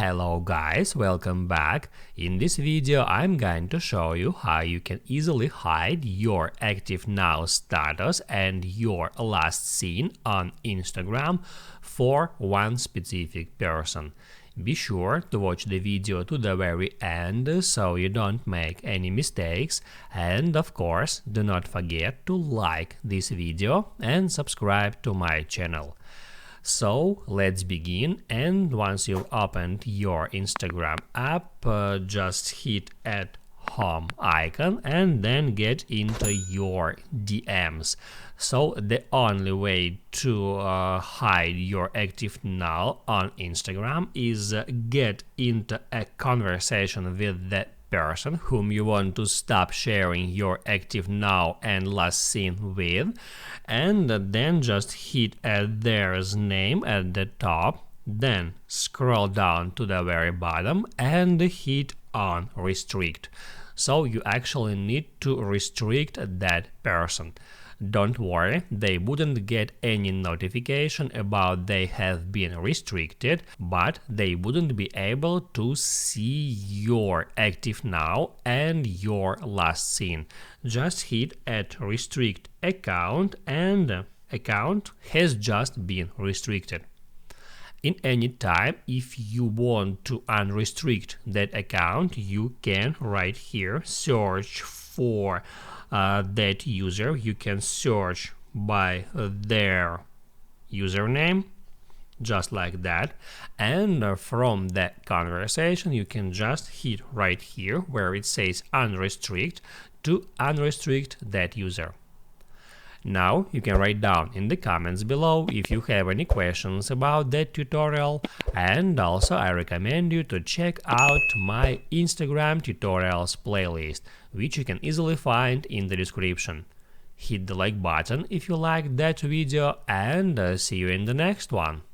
Hello guys, welcome back. In this video I'm going to show you how you can easily hide your Active Now status and your last seen on Instagram for one specific person. Be sure to watch the video to the very end so you don't make any mistakes, and of course do not forget to like this video and subscribe to my channel. So let's begin, and once you've opened your Instagram app, just hit at home icon and then get into your DMs. So the only way to hide your Active Now on Instagram is get into a conversation with that person whom you want to stop sharing your Active Now and last seen with, and then just hit at their name at the top, then scroll down to the very bottom and hit on restrict. So you actually need to restrict that person. Don't worry, they wouldn't get any notification about they have been restricted, but they wouldn't be able to see your Active Now and your last seen. Just hit at restrict account and account has just been restricted. In any time, if you want to unrestrict that account, you can right here search for that user. You can search by their username, just like that, and from that conversation you can just hit right here where it says unrestrict to unrestrict that user. Now you can write down in the comments below if you have any questions about that tutorial, and also I recommend you to check out my Instagram tutorials playlist, which you can easily find in the description. Hit the like button if you liked that video, and see you in the next one.